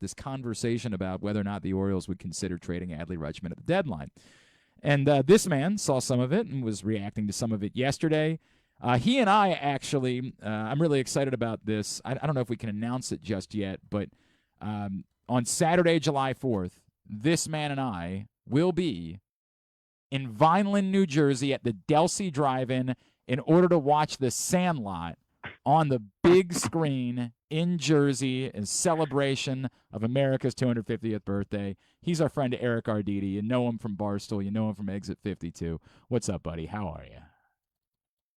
this conversation about whether or not the Orioles would consider trading Adley Rutschman at the deadline. And this man saw some of it and was reacting to some of it yesterday. He and I actually, I'm really excited about this. I don't know if we can announce it just yet, but on Saturday, July 4th, this man and I will be in Vineland, New Jersey at the Delsey Drive-In in order to watch The Sandlot on the big screen in Jersey in celebration of America's 250th birthday. He's our friend Eric Arditti. You know him from Barstool. You know him from Exit 52. What's up, buddy? How are you?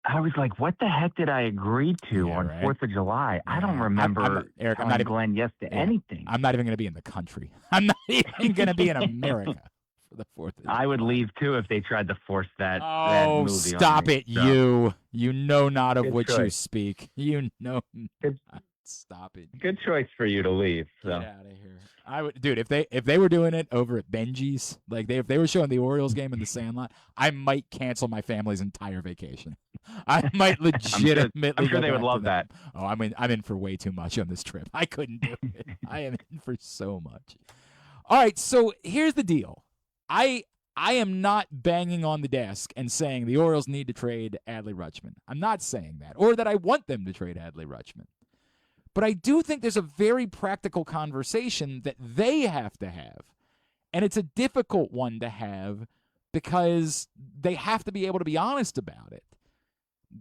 I was like, what the heck did I agree to on 4th of July? Yeah. I don't remember Eric, I'm not even, Glenn yes to anything. I'm not even going to be in the country. I'm not even going to be in America for the 4th of July. I would leave, too, if they tried to force that movie stop on me, it, so. You know not of which you speak. You know not. Stop it. Good choice for you to leave. So. Get out of here. I would, dude. If they were doing it over at Benji's, like if they were showing the Orioles game in the Sandlot, I might cancel my family's entire vacation. I might legitimately. I'm sure they would love that. Oh, I'm in for way too much on this trip. I couldn't do it. I am in for so much. All right, so here's the deal. I am not banging on the desk and saying the Orioles need to trade Adley Rutschman. I'm not saying that, or that I want them to trade Adley Rutschman. But I do think there's a very practical conversation that they have to have. And it's a difficult one to have because they have to be able to be honest about it.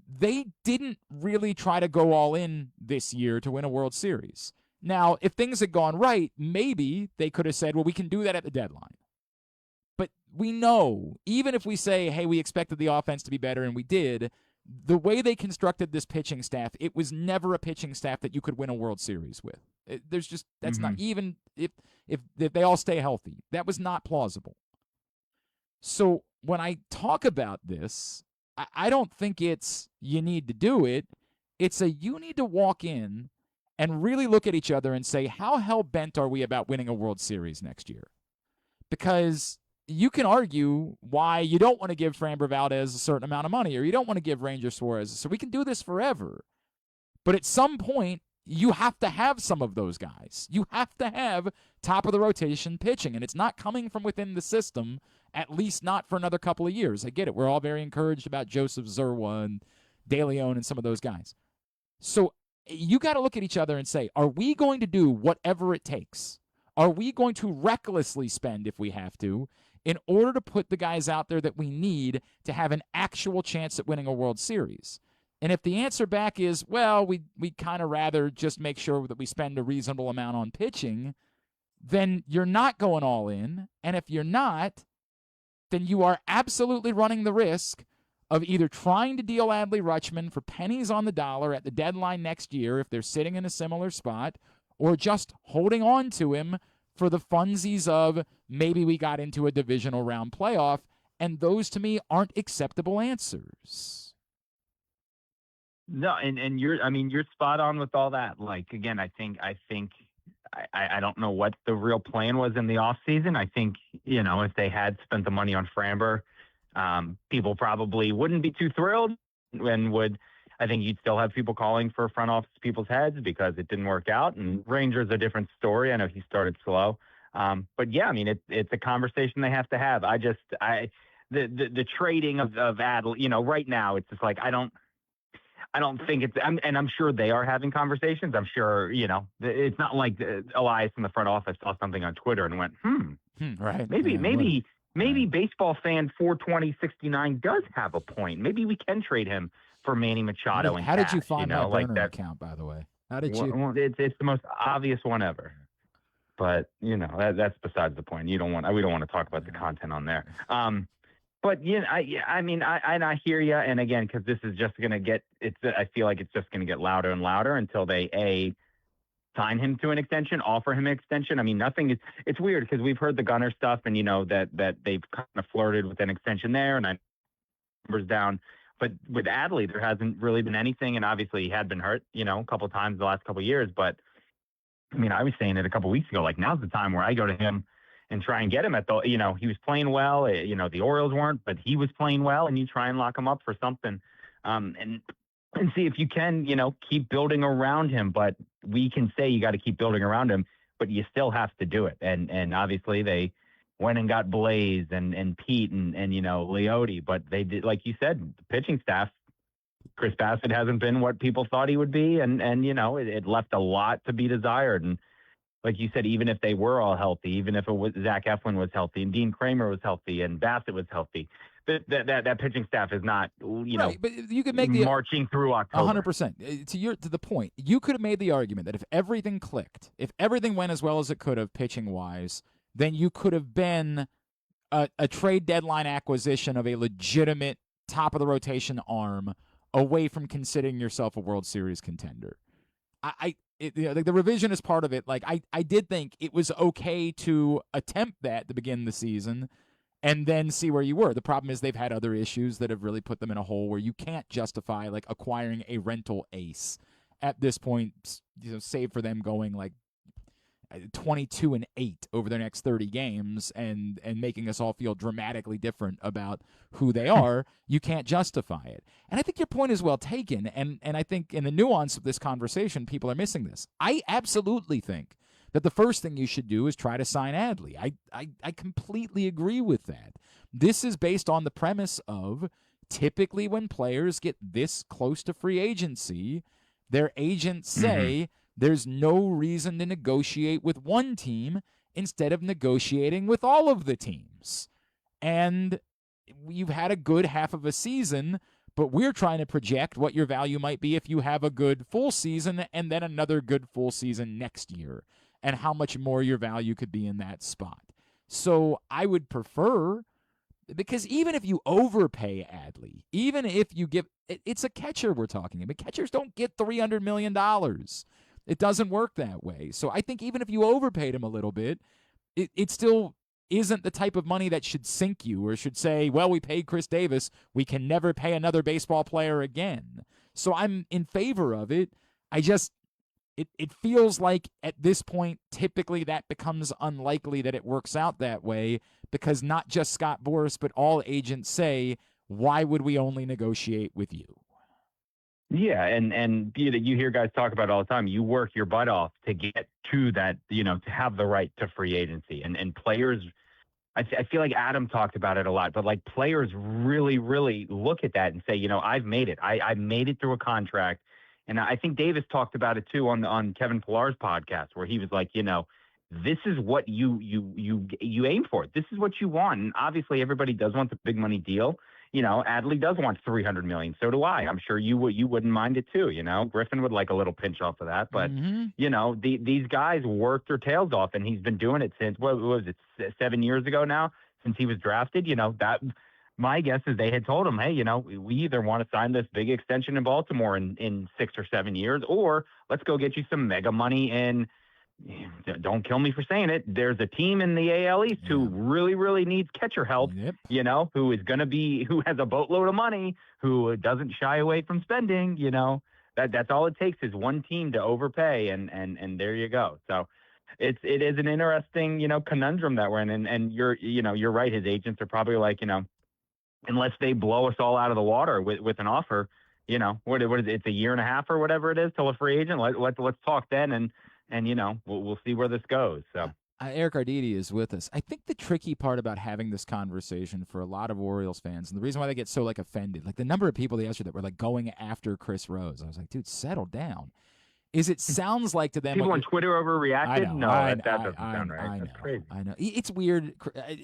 They didn't really try to go all in this year to win a World Series. Now, if things had gone right, maybe they could have said, well, we can do that at the deadline. But we know, even if we say, hey, we expected the offense to be better, and we did, the way they constructed this pitching staff, it was never a pitching staff that you could win a World Series with. That's not, even if they all stay healthy, that was not plausible. So when I talk about this, I don't think it's you need to do it. It's you need to walk in and really look at each other and say, how hell-bent are we about winning a World Series next year? Because you can argue why you don't want to give Framber Valdez a certain amount of money, or you don't want to give Ranger Suarez. So we can do this forever. But at some point, you have to have some of those guys. You have to have top-of-the-rotation pitching, and it's not coming from within the system, at least not for another couple of years. I get it. We're all very encouraged about Joseph Zerwa and De Leon and some of those guys. So you got to look at each other and say, are we going to do whatever it takes? Are we going to recklessly spend if we have to in order to put the guys out there that we need to have an actual chance at winning a World Series? And if the answer back is, well, we kind of rather just make sure that we spend a reasonable amount on pitching, then you're not going all in. And if you're not, then you are absolutely running the risk of either trying to deal Adley Rutschman for pennies on the dollar at the deadline next year if they're sitting in a similar spot, or just holding on to him for the funsies of maybe we got into a divisional round playoff, and those to me aren't acceptable answers. No, and you're spot on with all that. Like, again, I think I don't know what the real plan was in the off season. I think, if they had spent the money on Framber, people probably wouldn't be too thrilled and I think you'd still have people calling for front office people's heads because it didn't work out. And Ranger's a different story. I know he started slow. But yeah, it's a conversation they have to have. The trading of Adley, right now it's just like, I don't think it's, and I'm sure they are having conversations. I'm sure, it's not like Elias in the front office saw something on Twitter and went, right. Maybe baseball fan 42069 does have a point. Maybe we can trade him for Manny Machado. How did you find that burner account, by the way? How did you? Well, it's the most obvious one ever. But that's besides the point. We don't want to talk about the content on there. But I hear you. And again, because this is just going to get. I feel like it's just going to get louder and louder until they sign him to an extension, offer him an extension. Nothing is. It's weird because we've heard the Gunner stuff, and that they've kind of flirted with an extension there, and numbers down. But with Adley, there hasn't really been anything, and obviously he had been hurt, a couple of times the last couple of years. But I was saying it a couple of weeks ago, like now's the time where I go to him and try and get him at the, he was playing well. The Orioles weren't, but he was playing well, and you try and lock him up for something, and see if you can, keep building around him. But we can say you got to keep building around him. but you still have to do it. And obviously they went and got Blaze and Pete and Leote, but they did, like you said, the pitching staff. Chris Bassett hasn't been what people thought he would be, and it left a lot to be desired. And like you said, even if they were all healthy, even if it was Zach Eflin was healthy and Dean Kramer was healthy and Bassett was healthy, that pitching staff is not right, but you could make marching through October. 100%. To the point, you could have made the argument that if everything clicked, if everything went as well as it could have pitching wise, then you could have been a trade deadline acquisition of a legitimate top of the rotation arm away from considering yourself a World Series contender. The revisionist part of it, like I did think it was okay to attempt that to begin the season and then see where you were. The problem is they've had other issues that have really put them in a hole where you can't justify like acquiring a rental ace at this point, save for them going like 22-8 over their next 30 games and making us all feel dramatically different about who they are. You can't justify it. And I think your point is well taken, and I think in the nuance of this conversation, people are missing this. I absolutely think that the first thing you should do is try to sign Adley. I completely agree with that. This is based on the premise of typically when players get this close to free agency, their agents say, there's no reason to negotiate with one team instead of negotiating with all of the teams. And you've had a good half of a season, but we're trying to project what your value might be if you have a good full season and then another good full season next year, and how much more your value could be in that spot. So I would prefer, because even if you overpay Adley, even if you give, it's a catcher we're talking about. Catchers don't get $300 million. It doesn't work that way. So I think even if you overpaid him a little bit, it still isn't the type of money that should sink you or should say, well, we paid Chris Davis, we can never pay another baseball player again. So I'm in favor of it. It feels like at this point, typically that becomes unlikely that it works out that way, because not just Scott Boras, but all agents say, why would we only negotiate with you? Yeah, and you hear guys talk about it all the time. You work your butt off to get to that, to have the right to free agency. And players, I feel like Adam talked about it a lot, but like players really, really look at that and say, I've made it. I made it through a contract. And I think Davis talked about it too on Kevin Pillar's podcast, where he was like, this is what you aim for. This is what you want. And obviously everybody does want the big money deal. Adley does want $300 million. So do I. I'm sure you wouldn't mind it too. Griffin would like a little pinch off of that, but these guys worked their tails off, and he's been doing it since, what was it, 7 years ago now, since he was drafted. That my guess is they had told him, hey, we either want to sign this big extension in Baltimore in 6 or 7 years, or let's go get you some mega money in. Don't kill me for saying it. There's a team in the AL East who really, really needs catcher help, who has a boatload of money, who doesn't shy away from spending, that's all it takes is one team to overpay, and there you go. So it is an interesting, conundrum that we're in. And you're right. His agents are probably like, unless they blow us all out of the water with an offer, what is it? It's a year and a half or whatever it is till a free agent. Let's talk then. And we'll see where this goes. So Eric Arditti is with us. I think the tricky part about having this conversation for a lot of Orioles fans, and the reason why they get so offended, like the number of people yesterday that were going after Chris Rose, I was like, dude, settle down. Is it sounds like to them people on Twitter overreacted? That doesn't sound right. I know, That's crazy. I know. It's weird,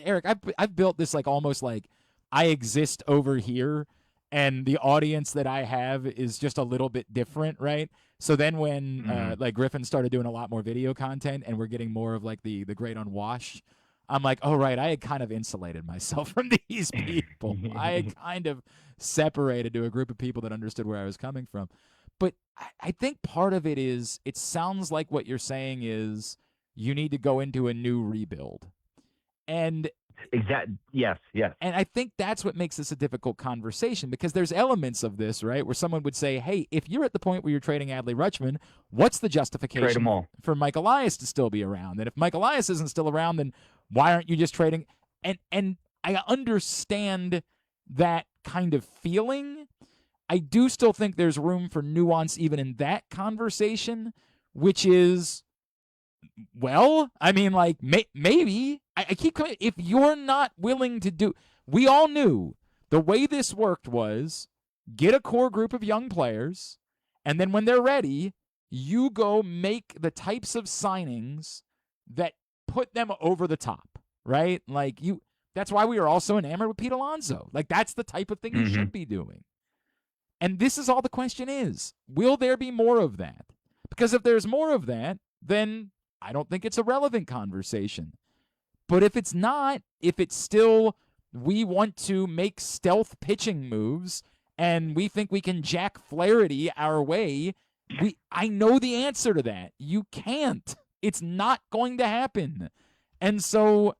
Eric. I've built this almost like I exist over here, and the audience that I have is just a little bit different, right? So then when Griffin started doing a lot more video content and we're getting more of the great unwashed, I'm like, oh, right, I had kind of insulated myself from these people. I had kind of separated to a group of people that understood where I was coming from. But I think part of it is, it sounds like what you're saying is you need to go into a new rebuild. And Yes. And I think that's what makes this a difficult conversation, because there's elements of this, right, where someone would say, hey, if you're at the point where you're trading Adley Rutschman, what's the justification for Mike Elias to still be around? And if Mike Elias isn't still around, then why aren't you just trading? And I understand that kind of feeling. I do still think there's room for nuance even in that conversation, which is Well, I mean, like, maybe. I keep coming. If you're not willing to do, we all knew the way this worked was get a core group of young players, and then when they're ready, you go make the types of signings that put them over the top, right? Like, that's why we were all so enamored with Pete Alonso. Like, that's the type of thing you should be doing. And this is all the question is, will there be more of that? Because if there's more of that, then I don't think it's a relevant conversation. But if it's not, if it's still we want to make stealth pitching moves and we think we can Jack Flaherty our way, I know the answer to that. You can't. It's not going to happen. And so,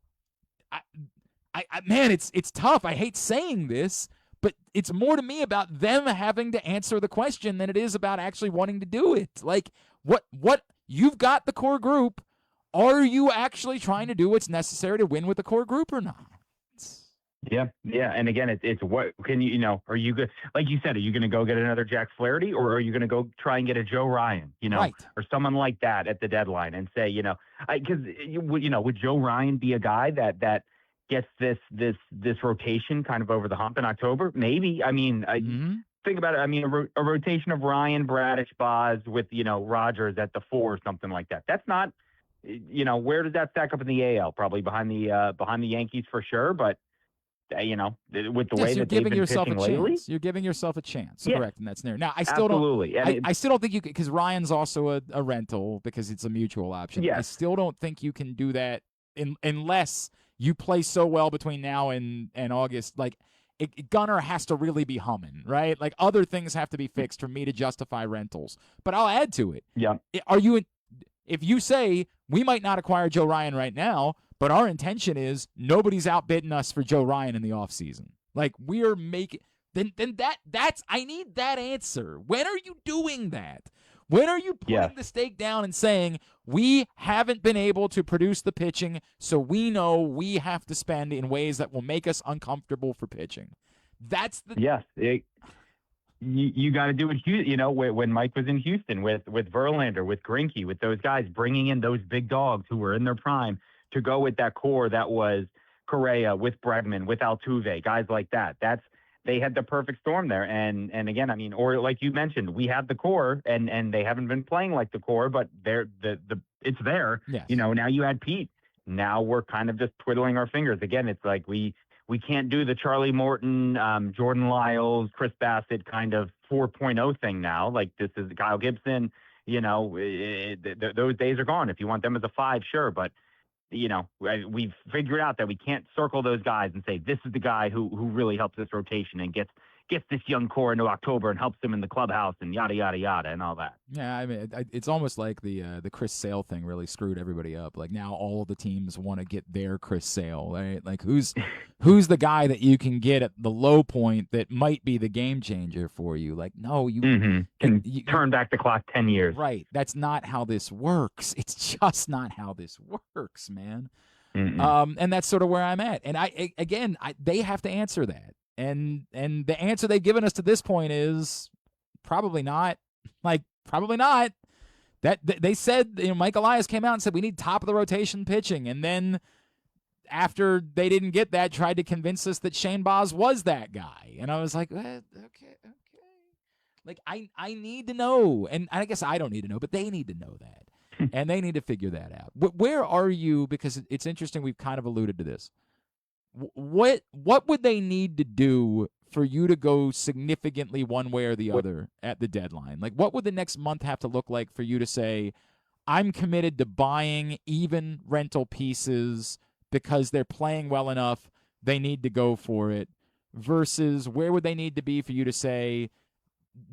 man, it's tough. I hate saying this, but it's more to me about them having to answer the question than it is about actually wanting to do it. Like, what you've got the core group. Are you actually trying to do what's necessary to win with the core group or not? Yeah. And again, it's what can are you good? Like you said, are you going to go get another Jack Flaherty, or are you going to go try and get a Joe Ryan, right, or someone like that at the deadline and say, because would Joe Ryan be a guy that gets this rotation kind of over the hump in October? Maybe. I mean, think about it. I mean, a rotation of Ryan, Bradish, Boz with Rogers at the 4 or something like that. That's not. Where does that stack up in the AL? Probably behind the Yankees for sure. But with the way that they've been pitching lately, you're giving yourself a chance. Yeah. Correct, and that's there. Now, I still don't. I still don't think you could, because Ryan's also a rental because it's a mutual option. Yes. I still don't think you can do that unless you play so well between now and August. Like, Gunnar has to really be humming, right? Like, other things have to be fixed for me to justify rentals. But I'll add to it. Yeah. If you say we might not acquire Joe Ryan right now, but our intention is nobody's outbidding us for Joe Ryan in the offseason. Like, we're making then that's I need that answer. When are you doing that? When are you putting the stake down and saying we haven't been able to produce the pitching, so we know we have to spend in ways that will make us uncomfortable for pitching? That's the You got to do it. When Mike was in Houston with Verlander, with Greinke, with those guys, bringing in those big dogs who were in their prime to go with that core that was Correa, with Bregman, with Altuve, guys like that. They had the perfect storm there. And again, I mean, or like you mentioned, we have the core, and they haven't been playing like the core, but it's there. Yes. Now you add Pete. Now we're kind of just twiddling our fingers. Again, it's like we can't do the Charlie Morton, Jordan Lyles, Chris Bassett kind of 4.0 thing now. Like, this is Kyle Gibson. Those days are gone. If you want them as a 5, sure. But, we've figured out that we can't circle those guys and say, this is the guy who really helps this rotation and gets this young core into October and helps them in the clubhouse and yada, yada, yada, and all that. Yeah, I mean, it's almost like the Chris Sale thing really screwed everybody up. Like, now all of the teams want to get their Chris Sale, right? Like, who's the guy that you can get at the low point that might be the game changer for you? Like, no, you can turn back the clock 10 years. Right. That's not how this works. It's just not how this works, man. And that's sort of where I'm at. And they have to answer that. And the answer they've given us to this point is probably not. Like, probably not. That they said, Mike Elias came out and said we need top of the rotation pitching, and then after they didn't get that, tried to convince us that Shane Baz was that guy. And I was like, okay. Like, I need to know, and I guess I don't need to know, but they need to know that, and they need to figure that out. Where are you? Because it's interesting. We've kind of alluded to this. What would they need to do for you to go significantly one way or the other at the deadline? Like, what would the next month have to look like for you to say, I'm committed to buying even rental pieces because they're playing well enough, they need to go for it, versus where would they need to be for you to say,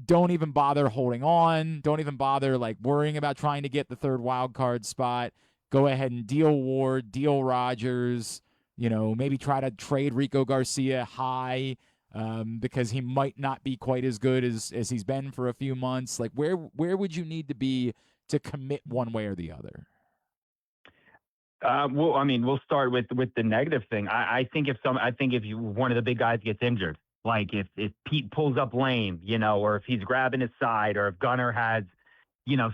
don't even bother holding on, don't even bother like worrying about trying to get the third wild card spot, go ahead and deal Ward, deal Rogers, maybe try to trade Rico Garcia high because he might not be quite as good as he's been for a few months. Like, where would you need to be to commit one way or the other? Well, I mean, we'll start with the negative thing. I think if one of the big guys gets injured, like if Pete pulls up lame, or if he's grabbing his side, or if Gunnar has,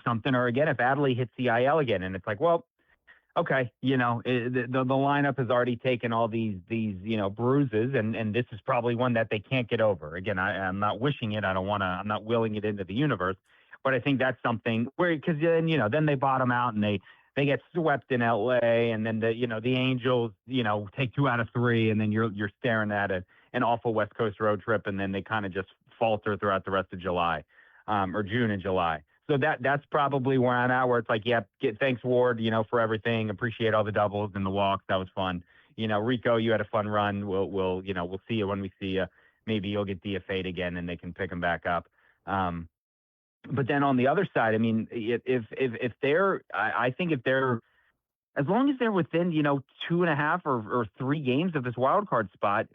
something, or again, if Adley hits the IL again, and it's like, well, okay, the lineup has already taken all these bruises, and this is probably one that they can't get over. Again, I'm not wishing it. I'm not willing it into the universe, but I think that's something where, because then they bottom out and they get swept in LA, and then the Angels, take 2 out of 3, and then you're staring at an awful West Coast road trip, and then they kind of just falter throughout the rest of July, or June and July. So that's probably where I'm at, where it's like, yeah, thanks Ward, for everything. Appreciate all the doubles and the walks. That was fun. Rico, you had a fun run. We'll see you when we see you. Maybe you'll get DFA'd again and they can pick him back up. But then on the other side, I mean, if they're, I think if they're, as long as they're within, 2.5 or 3 games of this wild card spot,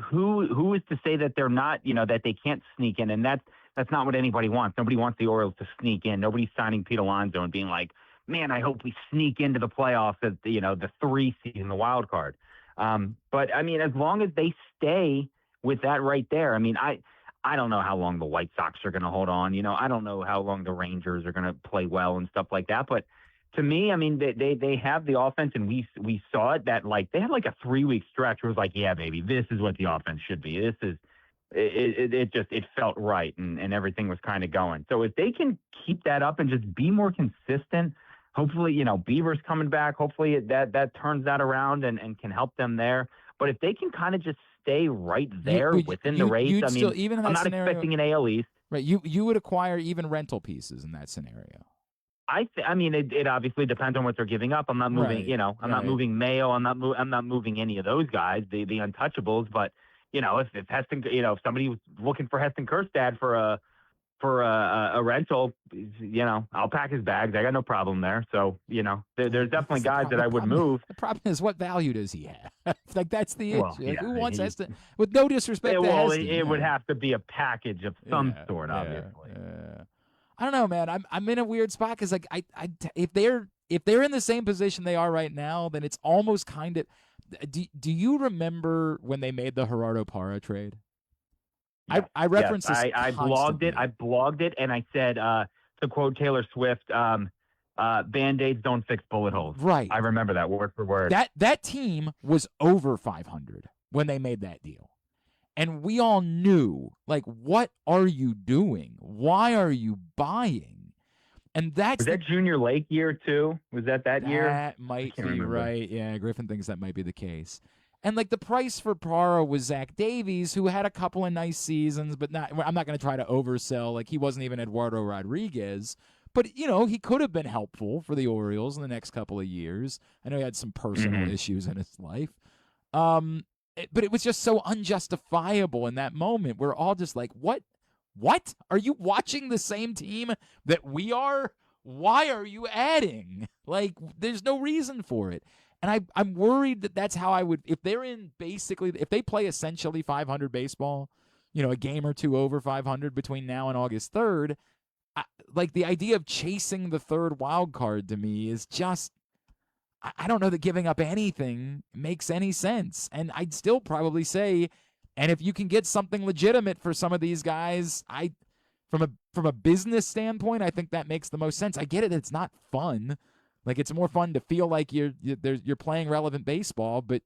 who is to say that they're not, that they can't sneak in? And that's not what anybody wants. Nobody wants the Orioles to sneak in. Nobody's signing Pete Alonso and being like, man, I hope we sneak into the playoffs at the 3 seed in the wild card. But I mean, as long as they stay with that right there, I mean, I don't know how long the White Sox are going to hold on. I don't know how long the Rangers are going to play well and stuff like that. But to me, I mean, they have the offense, and we saw it, that like they had like a 3-week stretch where it was like, yeah, baby, this is what the offense should be. This is it felt right, and everything was kind of going. So if they can keep that up and just be more consistent, hopefully, Beaver's coming back. Hopefully that turns that around and can help them there. But if they can kind of just stay right there within the race, I mean, even in that I'm not scenario, expecting an AL East. Right, you would acquire even rental pieces in that scenario. I mean, it obviously depends on what they're giving up. I'm not moving, right, I'm not moving Mayo. I'm not moving any of those guys, the untouchables. But if Heston, if somebody was looking for Heston Kjerstad for a rental, I'll pack his bags. I got no problem there. So there's definitely guys that I would move. The problem is, what value does he have? Like, that's the issue. Yeah, who wants Heston? With no disrespect to Heston, it would have to be a package of some sort, obviously. I don't know, man. I'm in a weird spot because, like, if they're in the same position they are right now, then it's almost kind of. Do you remember when they made the Gerardo Parra trade? Yes, I referenced this. I blogged it, and I said, to quote Taylor Swift, Band-Aids don't fix bullet holes. Right. I remember that word for word. That team was over 500 when they made that deal. And we all knew, like, what are you doing? Why are you buying? And was that Junior Lake year too? Was that year? That might be right. Yeah, Griffin thinks that might be the case. And like the price for Parra was Zach Davies, who had a couple of nice seasons, but I'm not going to try to oversell. Like, he wasn't even Eduardo Rodriguez, but he could have been helpful for the Orioles in the next couple of years. I know he had some personal issues in his life. But it was just so unjustifiable in that moment. We're all just like, what? What? Are you watching the same team that we are? Why are you adding? Like, there's no reason for it. And I'm worried that that's how I would, if they play essentially 500 baseball, a game or two over 500 between now and August 3rd, like, the idea of chasing the third wild card to me is just, I don't know that giving up anything makes any sense. And I'd still probably say, and if you can get something legitimate for some of these guys, from a business standpoint, I think that makes the most sense. I get it; it's not fun. Like, it's more fun to feel like you're playing relevant baseball, but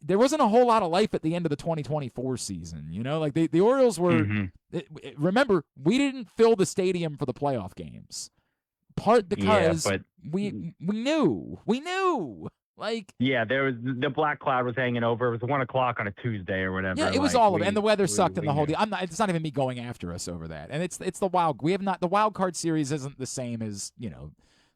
there wasn't a whole lot of life at the end of the 2024 season. Like the Orioles were. Remember, we didn't fill the stadium for the playoff games, part because we knew. Like, yeah, there was the black cloud was hanging over. It was 1:00 on a Tuesday or whatever. Yeah, it was all of it, and the weather sucked, and the whole deal. It's not even me going after us over that, and it's the wild. The wild card series isn't the same as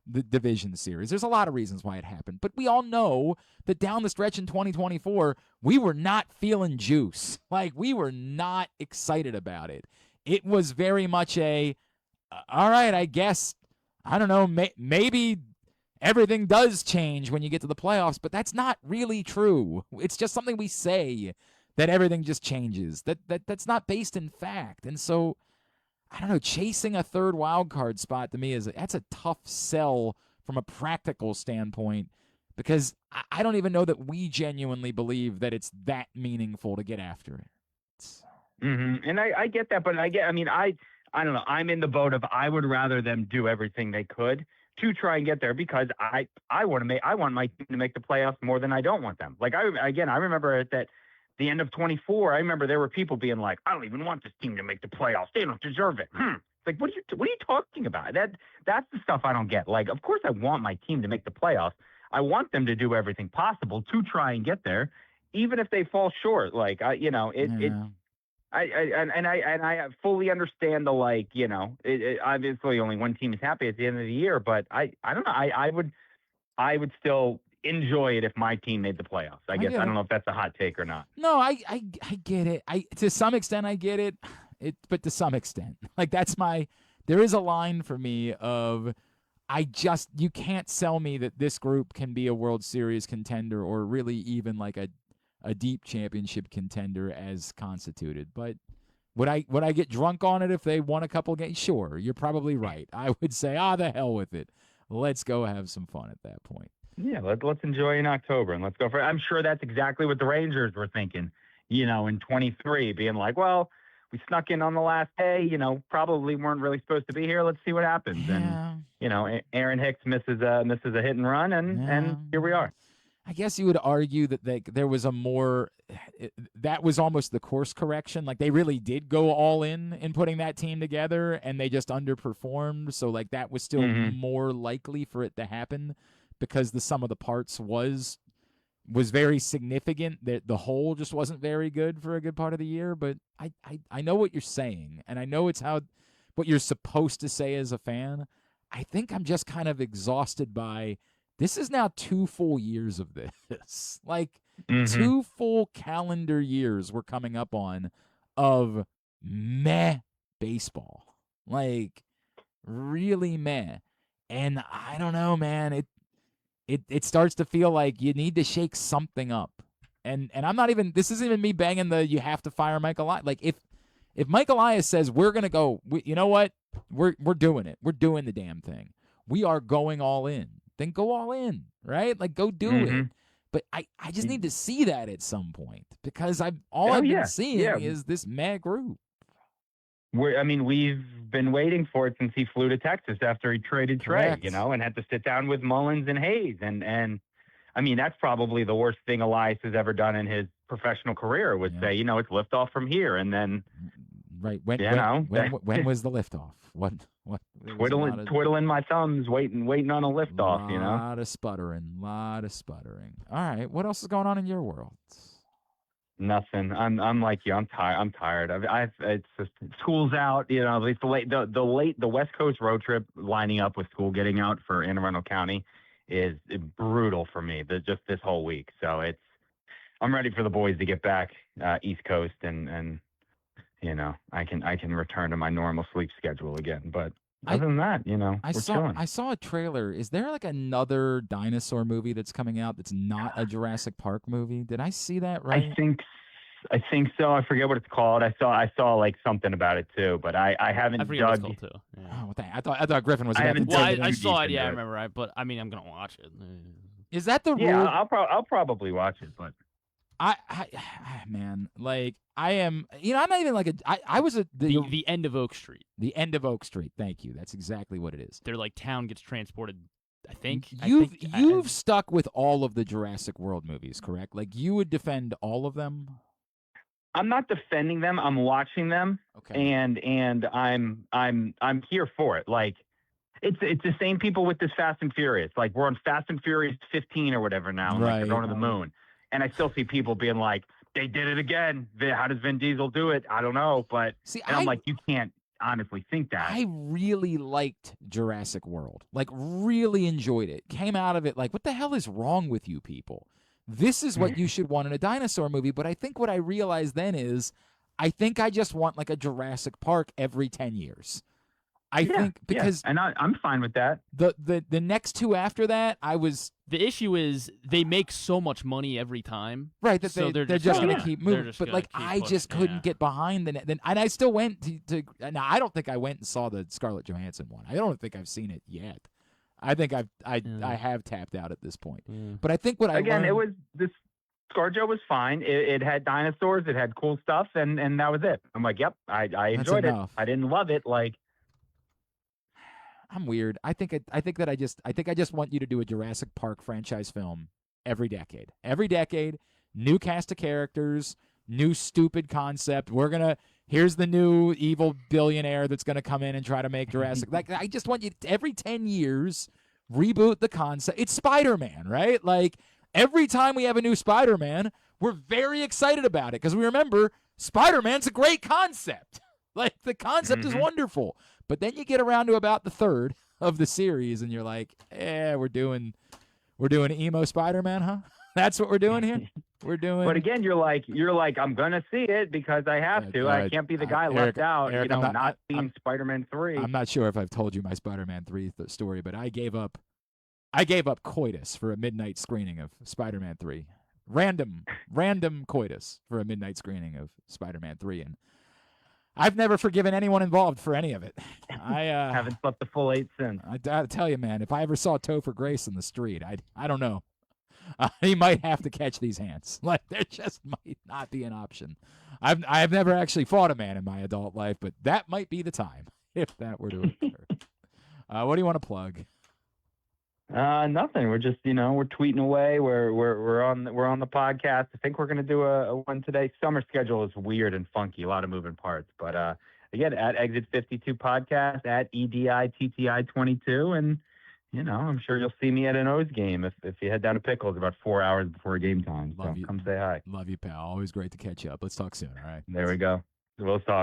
the division series. There's a lot of reasons why it happened, but we all know that down the stretch in 2024, we were not feeling juice. Like, we were not excited about it. It was very much all right, I guess. I don't know. Maybe. Everything does change when you get to the playoffs, but that's not really true. It's just something we say, that everything just changes. That's not based in fact. And so, I don't know, chasing a third wild card spot to me that's a tough sell from a practical standpoint, because I don't even know that we genuinely believe that it's that meaningful to get after it. And I get that, but I I don't know. I'm in the boat of I would rather them do everything they could to try and get there because I want my team to make the playoffs more than I don't want them. Like I remember at the end of 24, I remember there were people being like, I don't even want this team to make the playoffs. They don't deserve it. It's like, what are you talking about? That's the stuff I don't get. Like, of course I want my team to make the playoffs. I want them to do everything possible to try and get there, even if they fall short. Like, I fully understand the, like, obviously only one team is happy at the end of the year, but I don't know. I would still enjoy it if my team made the playoffs. I guess I don't know if that's a hot take or not. No, I get it. To some extent I get it. But to some extent, like there is a line for me of you can't sell me that this group can be a World Series contender or really even like a deep championship contender as constituted. But would I get drunk on it if they won a couple games? Sure, you're probably right. I would say, the hell with it. Let's go have some fun at that point. Yeah, let's enjoy in October and let's go for it. I'm sure that's exactly what the Rangers were thinking, in 23, being like, well, we snuck in on the last day, probably weren't really supposed to be here. Let's see what happens. Yeah. And, Aaron Hicks misses a hit and run, and here we are. I guess you would argue that there was that was almost the course correction. Like they really did go all in putting that team together, and they just underperformed. So like that was still more likely for it to happen because the sum of the parts was very significant. That the whole just wasn't very good for a good part of the year. But I know what you're saying, and I know it's what you're supposed to say as a fan. I think I'm just kind of exhausted by. This is now 2 full years of this. Like 2 full calendar years we're coming up on of meh baseball. Like really meh. And I don't know, man. It starts to feel like you need to shake something up. And I'm not even, this isn't even me banging you have to fire Mike Elias. Like if Mike Elias says we're going to go, you know what? We're doing it. We're doing the damn thing. We are going all in. Then go all in, right? Like go do it. But I just need to see that at some point because I've been seeing is this mad group. We've been waiting for it since he flew to Texas after he traded Trey, Correct. and had to sit down with Mullins and Hayes. And that's probably the worst thing Elias has ever done in his professional career would say, it's liftoff from here. And then, right. When was the liftoff? What? Twiddling my thumbs, waiting on a liftoff. Lot of sputtering. All right, what else is going on in your world? Nothing. I'm like you. I'm tired. It's just school's out. At least the West Coast road trip lining up with school getting out for Anne Arundel County is brutal for me. Just this whole week. So I'm ready for the boys to get back East Coast and I can return to my normal sleep schedule again. But other than that, we're chilling. I saw a trailer. Is there like another dinosaur movie that's coming out that's not a Jurassic Park movie? Did I see that right? I think so. I forget what it's called. I saw like something about it too, but I haven't forget dug. what it's called too. Yeah. Oh, I thought Griffin was. I saw it. Yeah, I remember. But I'm gonna watch it. Is that the rule? Yeah, I'll probably watch it, but. Man, like I am, I'm not even like I was the end of Oak Street. The end of Oak Street. Thank you. That's exactly what it is. Their like town gets transported. I think you've stuck with all of the Jurassic World movies, correct? Like you would defend all of them. I'm not defending them. I'm watching them. Okay. And I'm here for it. Like it's the same people with this Fast and Furious. Like we're on Fast and Furious 15 or whatever now. And right. Like they're going to the moon. And I still see people being like, they did it again. How does Vin Diesel do it? I don't know. But I'm like, you can't honestly think that. I really liked Jurassic World. Like, really enjoyed it. Came out of it like, what the hell is wrong with you people? This is what you should want in a dinosaur movie. But I think what I realized then is I think I just want like a Jurassic Park every 10 years. I think because and I'm fine with that. The next two after that, the issue is they make so much money every time, right? That so they're just going to keep moving. But like I just couldn't get behind and I still went to. Now I don't think I went and saw the Scarlett Johansson one. I don't think I've seen it yet. I think I have tapped out at this point. But I think what I learned, it was this ScarJo was fine. It had dinosaurs, it had cool stuff, and that was it. I'm like, yep, I enjoyed it. I didn't love it. Like, I'm weird. I think I just want you to do a Jurassic Park franchise film every decade. Every decade, new cast of characters, new stupid concept. Here's the new evil billionaire that's gonna come in and try to make Jurassic. Like, I just want you to, every 10 years, reboot the concept. It's Spider-Man, right? Like, every time we have a new Spider-Man, we're very excited about it because we remember Spider-Man's a great concept. Like, the concept is wonderful. But then you get around to about the third of the series, and you're like, we're doing emo Spider-Man, huh? That's what we're doing here? We're doing. But again, you're like, I'm gonna see it because I have to. I can't be the guy left out. Eric, not seeing Spider-Man 3. I'm not sure if I've told you my Spider-Man 3 story, but I gave up coitus for a midnight screening of Spider-Man 3. Random coitus for a midnight screening of Spider-Man 3, and I've never forgiven anyone involved for any of it. I haven't slept the full 8 since. I tell you, man, if I ever saw Topher Grace in the street, I don't know. He might have to catch these hands. Like, there just might not be an option. I've never actually fought a man in my adult life, but that might be the time if that were to occur. What do you want to plug? Nothing. We're just, we're tweeting away. We're on the podcast. I think we're gonna do a one today. Summer schedule is weird and funky, a lot of moving parts. But again, at Exit 52 Podcast, at EDITTI22, and I'm sure you'll see me at an O's game if you head down to Pickles about 4 hours before game time. So come say hi. Love you, pal. Always great to catch up. Let's talk soon. All right. There we go. We'll talk.